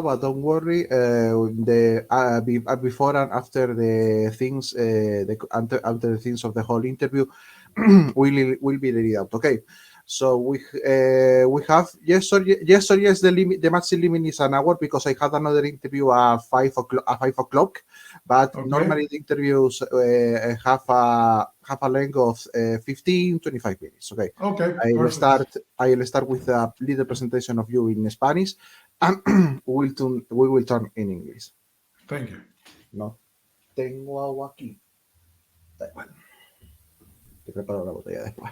now, but don't worry. Before and after the things, after the things of the whole interview, will be read out. Okay. So we have yes or yes, the limit, the maximum limit is an hour because I had another interview at 5 o'clock. But normally the interviews have a length of 15-25 minutes. Okay. Okay. I'll start with a little presentation of you in Spanish, and we will turn in English. Thank you. No tengo agua aquí. Bueno, te preparo la botella después.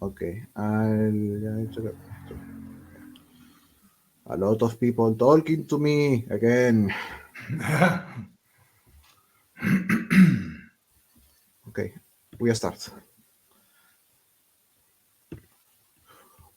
Okay, a lot of people talking to me again. Okay, we start.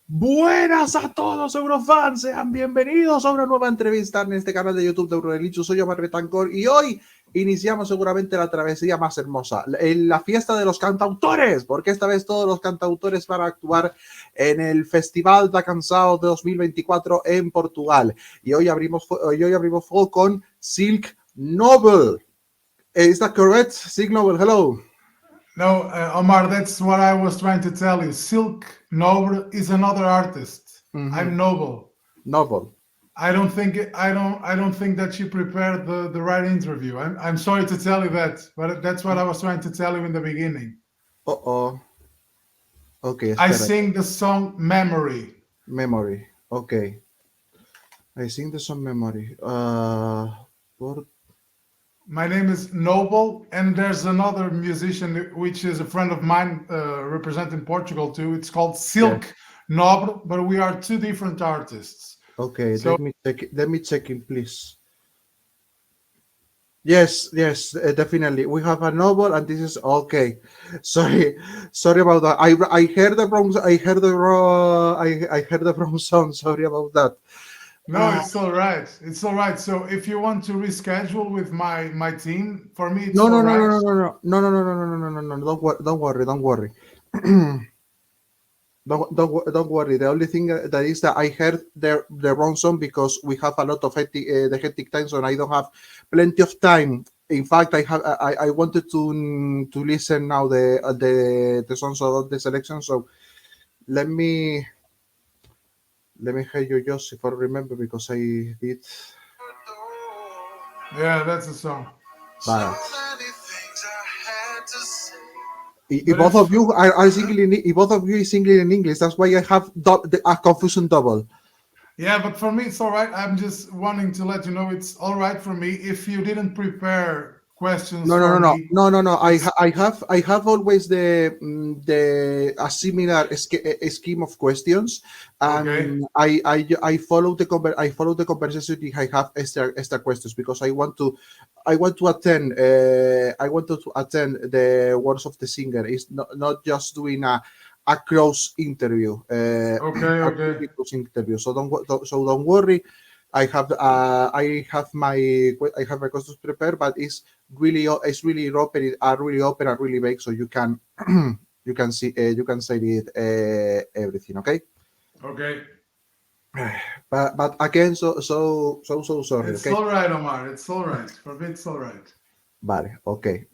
Buenas a todos, Eurofans. Sean bienvenidos a una nueva entrevista en este canal de YouTube de Eurorelinchu. Soy Omar Betancor y hoy iniciamos seguramente la travesía más hermosa, en la fiesta de los cantautores, porque esta vez todos los cantautores van a actuar en el Festival da Canção de 2024 en Portugal. Y hoy abrimos fuego con Silk Noble. Is that correct? Silk Noble, hello. No, Omar, that's what I was trying to tell you. Silk Noble is another artist. Mm-hmm. I'm Noble. Noble. I don't think that she prepared the right interview. I'm sorry to tell you that, but that's what I was trying to tell you in the beginning. Okay. I sing the song Memory. Memory. Okay. I sing the song Memory. My name is Noble, and there's another musician which is a friend of mine representing Portugal too. It's called Silk Noble, but we are two different artists. Okay, so, let me check in, please. Yes, definitely. We have a Noble, and this is okay. Sorry about that. I heard the wrong. I heard the wrong song. Sorry about that. No, it's all right. It's all right. So if you want to reschedule with my team, for me, it's no. Don't worry. Don't worry. The only thing that is that I heard the wrong song because we have a lot of hectic time, so I don't have plenty of time. In fact, I wanted to listen now the songs of the selection. So let me hear you just if I remember because I did. Yeah, that's a song. But if both of you are singing, if both of you is singing in English, that's why I have a confusion double. Yeah, but for me it's all right. I'm just wanting to let you know it's all right for me if you didn't prepare questions. No. I have always a similar scheme of questions, and I follow the conversation. I have extra questions because I want to attend. I wanted to attend the words of the singer. It's not just doing a close interview. Close interview. So don't worry. I have my questions prepared, but it's really open and really vague, so you can say it everything. Okay. But again, so sorry. It's all right, Omar. It's all right. For me, it's all right. Vale. Okay.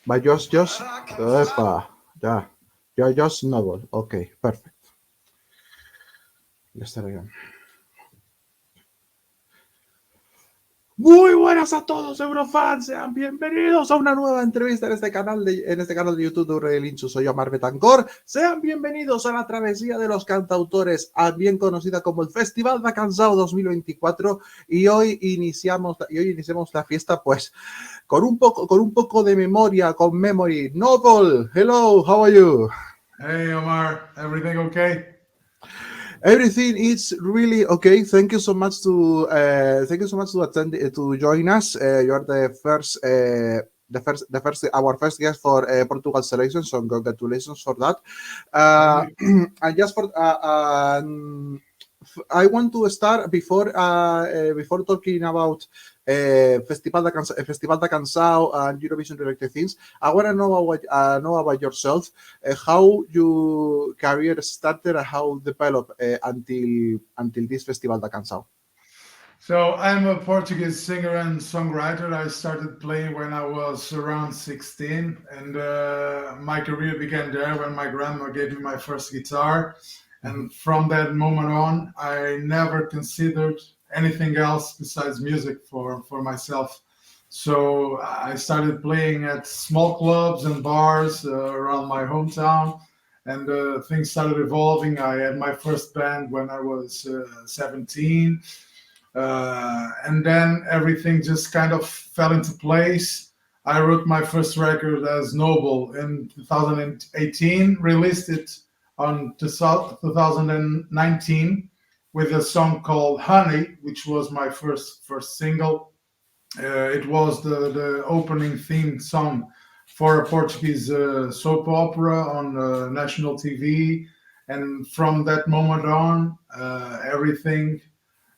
But just Noble. Okay. Perfect. Let's start again. Muy buenas a todos, Eurofans. Sean bienvenidos a una nueva entrevista en este canal de YouTube de Relinchu. Soy Omar Betancor. Sean bienvenidos a la travesía de los cantautores, bien conocida como el Festival da Canção 2024. Y hoy iniciamos la fiesta, pues, con un poco de memoria, con Memory. Noble, hello, how are you? Hey, Omar. Everything okay? Everything is really okay. Thank you so much to attend to join us. You are our first guest for Portugal selection. So congratulations for that. And just for I want to start before talking about Festival da Canção and Eurovision related things. I want to know about yourself, how your career started and how developed until this Festival da Canção. So I'm a Portuguese singer and songwriter. I started playing when I was around 16, and my career began there when my grandma gave me my first guitar. And from that moment on, I never considered anything else besides music for myself. So I started playing at small clubs and bars around my hometown, and things started evolving. I had my first band when I was 17. And then everything just kind of fell into place. I wrote my first record as Noble in 2018, released it on 2019 with a song called Honey, which was my first single. It was the opening theme song for a Portuguese soap opera on national TV. And from that moment on, everything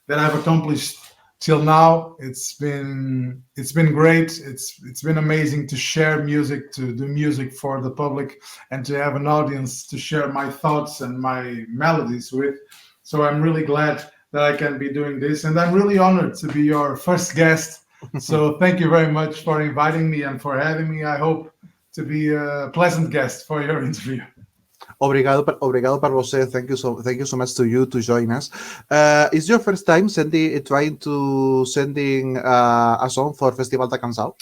that I've accomplished till now, it's been great. It's been amazing to share music, to do music for the public, and to have an audience to share my thoughts and my melodies with. So I'm really glad that I can be doing this, and I'm really honored to be your first guest. So thank you very much for inviting me and for having me. I hope to be a pleasant guest for your interview. Obrigado per você. Thank you so much to you to join us. Is your first time trying to sending a song for Festival da Canção?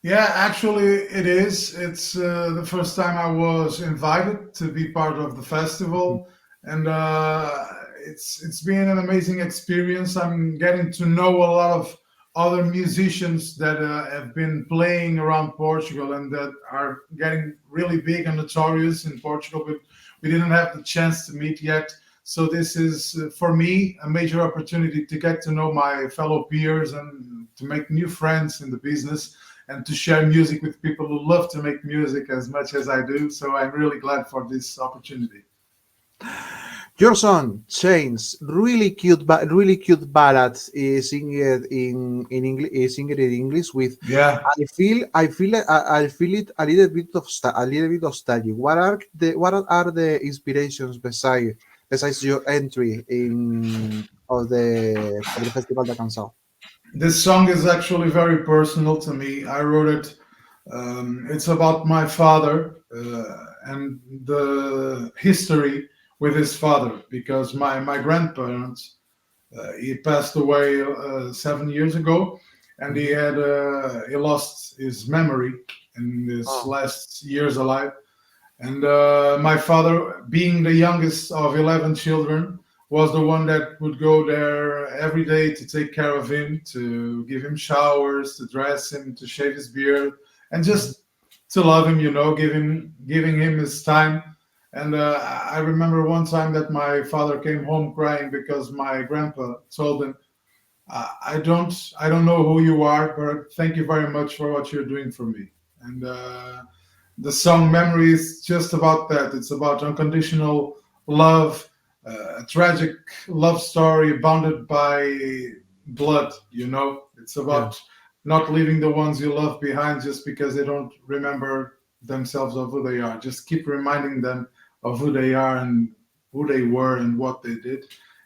Yeah, actually it is. It's the first time I was invited to be part of the festival, and it's been an amazing experience. I'm getting to know a lot of other musicians that have been playing around Portugal and that are getting really big and notorious in Portugal, but we didn't have the chance to meet yet. So this is, for me, a major opportunity to get to know my fellow peers and to make new friends in the business and to share music with people who love to make music as much as I do. So I'm really glad for this opportunity. Your song Chains, really cute ballad, singing in English with. Yeah. I feel it a little bit nostalgic. What are the inspirations besides your entry for the Festival da Canção? This song is actually very personal to me. I wrote it. It's about my father and the history with his father, because my grandparents, he passed away 7 years ago, and he lost his memory in his last years alive. And my father, being the youngest of 11 children, was the one that would go there every day to take care of him, to give him showers, to dress him, to shave his beard, and just to love him, giving him his time. And I remember one time that my father came home crying because my grandpa told him, I don't know who you are, but thank you very much for what you're doing for me. And the song Memory is just about that. It's about unconditional love, a tragic love story bounded by blood. It's about not leaving the ones you love behind just because they don't remember themselves of who they are. Just keep reminding them of who they are and who they were and what they did,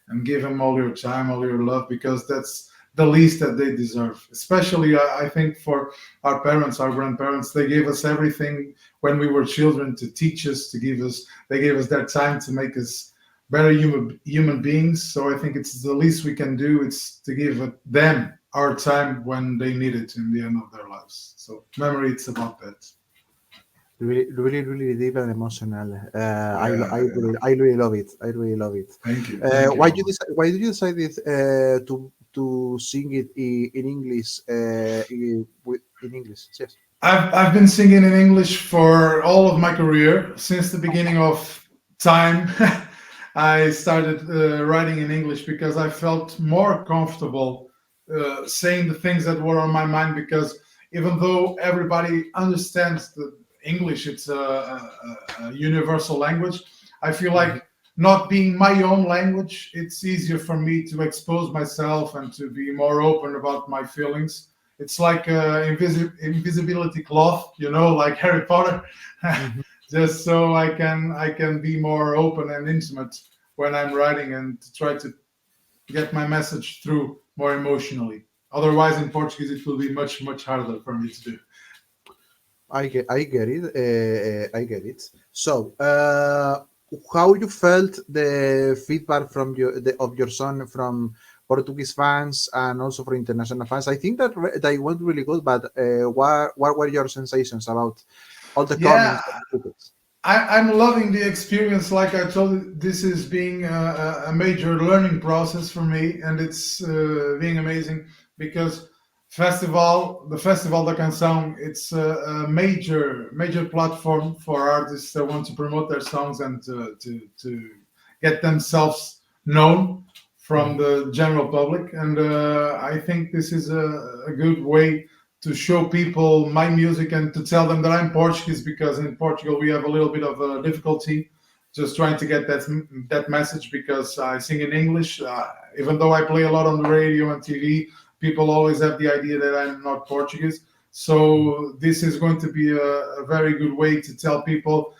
and give them all your time, all your love, because that's the least that they deserve. Especially, I think, for our parents, our grandparents, they gave us everything when we were children to teach us, they gave us their time to make us better human beings. So I think it's the least we can do. It's to give them our time when they need it in the end of their lives. So Memory, it's about that. Really deep and emotional. I really love it. I really love it. Thank you. Why did you decide to sing it in English? In English, yes. I've been singing in English for all of my career since the beginning of time. I started writing in English because I felt more comfortable saying the things that were on my mind. Because even though everybody understands the English, it's a universal language, I feel like not being my own language, it's easier for me to expose myself and to be more open about my feelings. It's like invisibility cloth, like Harry Potter, Mhm. just so I can be more open and intimate when I'm writing and to try to get my message through more emotionally. Otherwise, in Portuguese, it will be much much harder for me to do. I get it. I get it. So, how you felt the feedback from of your song from Portuguese fans and also for international fans? I think that they went really good. But what were your sensations about all the Yeah, comments and critics? I'm loving the experience. Like I told you, this is being a major learning process for me, and it's being amazing because the festival da Canção, it's a major platform for artists that want to promote their songs and to get themselves known from Mhm. the general public. And I think this is a good way to show people my music and to tell them that I'm Portuguese, because in Portugal we have a little bit of a difficulty just trying to get that message, because I sing in English. Even though I play a lot on the radio and TV, people always have the idea that I'm not Portuguese. So this is going to be a very good way to tell people,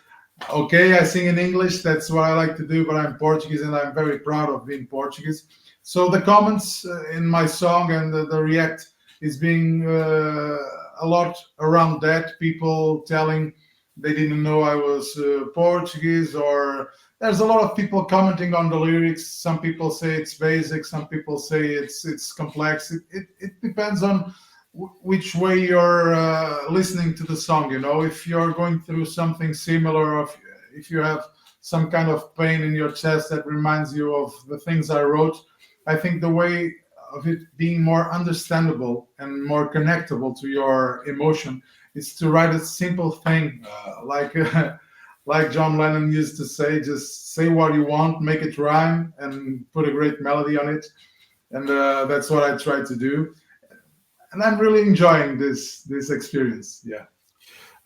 okay, I sing in English, that's what I like to do, but I'm Portuguese and I'm very proud of being Portuguese. So the comments in my song and the react is being a lot around that. People telling they didn't know I was Portuguese, or there's a lot of people commenting on the lyrics. Some people say it's basic, some people say it's complex. It depends on which way you're listening to the song. If you're going through something similar, or if you have some kind of pain in your chest that reminds you of the things I wrote, I think the way of it being more understandable and more connectable to your emotion is to write a simple thing, like like John Lennon used to say, just say what you want, make it rhyme, and put a great melody on it. And that's what I try to do, and I'm really enjoying this experience. Yeah.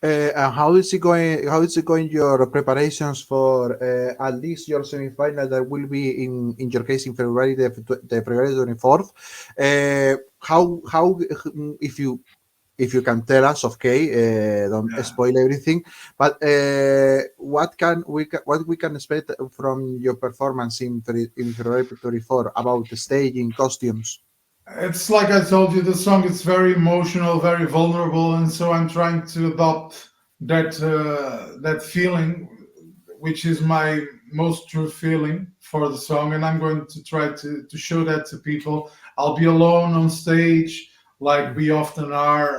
And how is it going? How is it going? Your preparations for at least your semi-final that will be in your case in February, the February 24th. How if you can tell us, okay, don't Yeah. spoil everything. But what we can expect from your performance in February 24 about the staging, costumes? It's like I told you, the song is very emotional, very vulnerable, and so I'm trying to adopt that feeling, which is my most true feeling for the song, and I'm going to try to show that to people. I'll be alone on stage, like we often are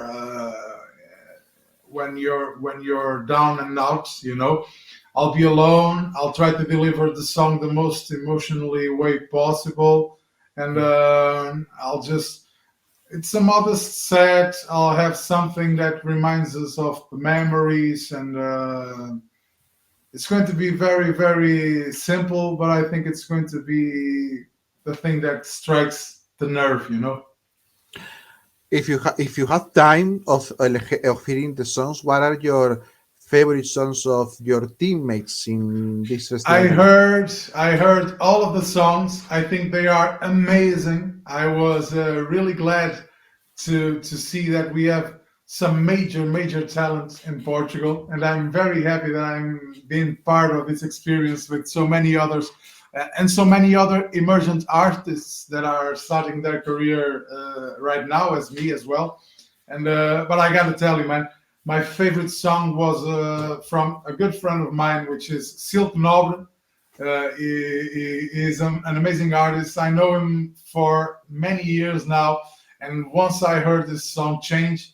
when you're down and out. I'll be alone. I'll try to deliver the song the most emotionally way possible, and I'll just. It's a modest set. I'll have something that reminds us of the memories, and it's going to be very, very simple. But I think it's going to be the thing that strikes the nerve. If you have time of hearing the songs, what are your favorite songs of your teammates in this I festival? heard I heard all of the songs. I think they are amazing. I was really glad to see that we have some major talent in Portugal, and I'm very happy that I'm being part of this experience with so many others and so many other emergent artists that are starting their career right now, as me as well. And but I got to tell you, man, my favorite song was from a good friend of mine, which is Silk Nobre. He is an amazing artist. I know him for many years now, and once I heard this song Change,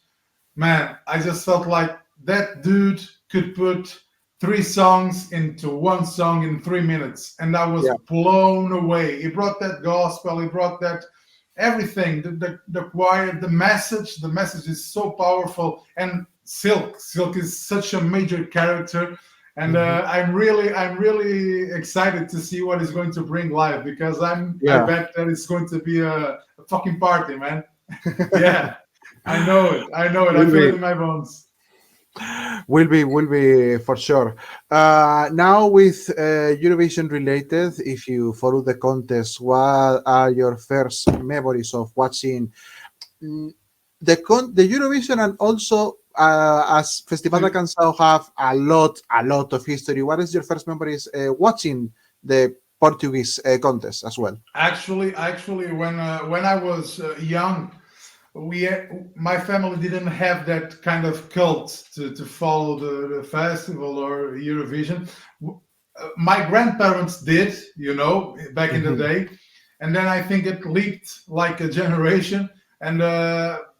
man, I just felt like that dude could put three songs into one song in 3 minutes, and I was Yeah. blown away. He brought that gospel, he brought that everything, the choir, the message is so powerful. And Silk is such a major character, and Mhm. I'm really excited to see what he's going to bring live, because I Yeah. bet that it's going to be a fucking party, man. Yeah, I know it. I know it. I feel it Really. in my bones. Will be for sure. Now with Eurovision related, if you follow the contest, what are your first memories of watching mm, the Eurovision, and also as Festival da Canção have a lot of history? What is your first memories watching the Portuguese contest as well? Actually, when I was young, we my family didn't have that kind of cult to follow the festival or Eurovision. My grandparents did, back in the Mhm. day, and then I think it leaked like a generation, and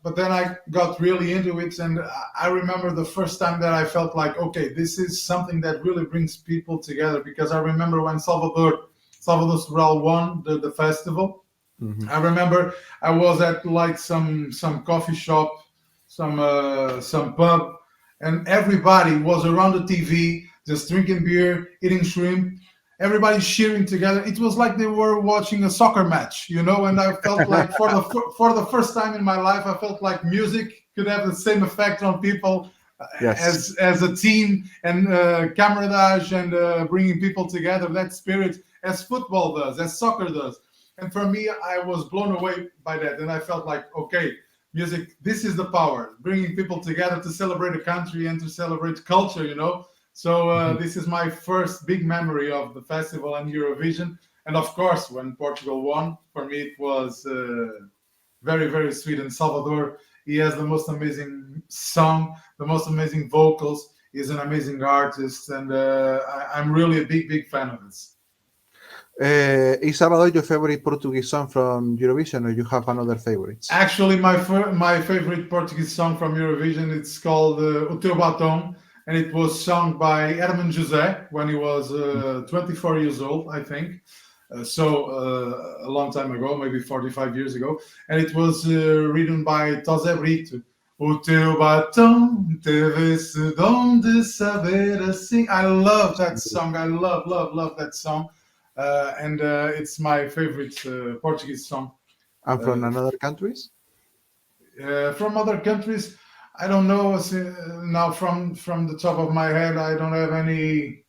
but then I got really into it, and I remember the first time that I felt like, okay, this is something that really brings people together, because I remember when Salvador Sobral won the festival. Mhm. I remember I was at like some coffee shop, some pub, and everybody was around the TV, just drinking beer, eating shrimp. Everybody cheering together. It was like they were watching a soccer match, And I felt like for the first time in my life, I felt like music could have the same effect on people Yes. as a team, and camaraderie, and bringing people together. That spirit, as football does, as soccer does. And for me, I was blown away by that, and I felt like, okay, music, this is the power, bringing people together to celebrate a country and to celebrate culture. So Mhm. this is my first big memory of the festival and Eurovision. And of course, when Portugal won, for me it was very, very sweet. And Salvador, he has the most amazing song, the most amazing vocals. He's an amazing artist, and I'm really a big, big fan of this. Is Salvador your favorite Portuguese song from Eurovision, or you have another favorites? Actually, my favorite Portuguese song from Eurovision, it's called O Teu Batom, and it was sung by Herman José when he was 24 years old, I think. A long time ago, maybe 45 years ago, and it was written by Tosé Brito. O teu batom teve esse dom de saber assim. I love that song. I love that song, and it's my favorite Portuguese song. And from Uh, another countries? from other countries, I don't know. Now, from the top of my head, I don't have any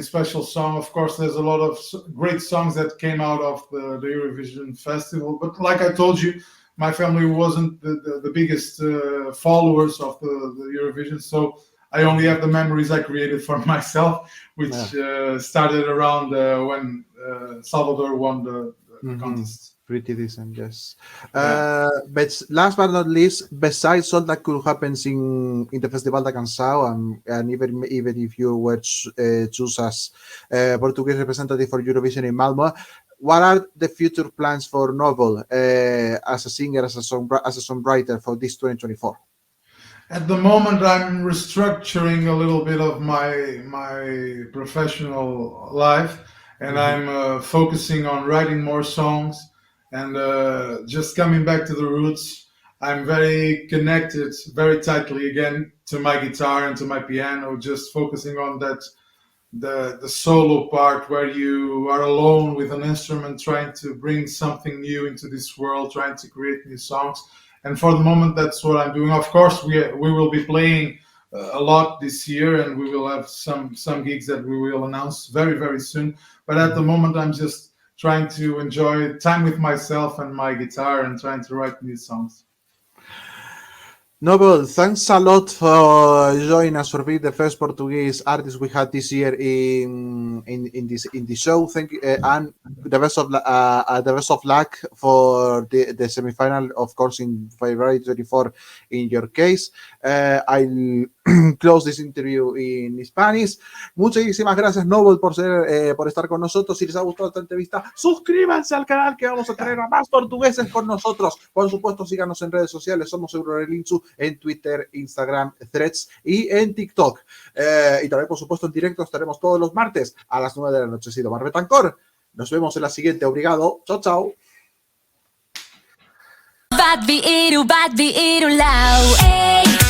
special song. Of course, there's a lot of great songs that came out of the Eurovision festival. But like I told you, my family wasn't the biggest followers of the Eurovision, so I only have the memories I created for myself, Yeah. which started around when Salvador won the Hmm. contest. Pretty decent, yes. Yeah. But last but not least, besides all that could happen in the Festival da Canção, and even if you were choose as Portuguese representative for Eurovision in Malmo, what are the future plans for Noble as a singer, as a songwriter for this 2024? At the moment, I'm restructuring a little bit of my professional life, and Mhm. I'm focusing on writing more songs and just coming back to the roots. I'm very connected, very tightly again to my guitar and to my piano, just focusing on the solo part where you are alone with an instrument trying to bring something new into this world, trying to create new songs. And for the moment, that's what I'm doing. Of course, we will be playing a lot this year, and we will have some gigs that we will announce very, very soon. But at the Mhm. moment, I'm just trying to enjoy time with myself and my guitar, and trying to write new songs. Noble, thanks a lot for joining us for being the first Portuguese artist we had this year in the show. Thank you, and the best of luck for the semifinal, of course, in February 24. In your case, I'll close this interview in Spanish. Muchísimas gracias, Noble, por estar con nosotros. Si les ha gustado esta entrevista, suscríbanse al canal, que vamos a tener a más portugueses con nosotros. Por supuesto, síganos en redes sociales. Somos Eurorelinchu en Twitter, Instagram, Threads y en TikTok. Y también, por supuesto, en directo estaremos todos los martes a las 9 de la noche. He sido Mar Betancor. Nos vemos en la siguiente. Obrigado. Chao, chao. Bad vi iru lau. Ey.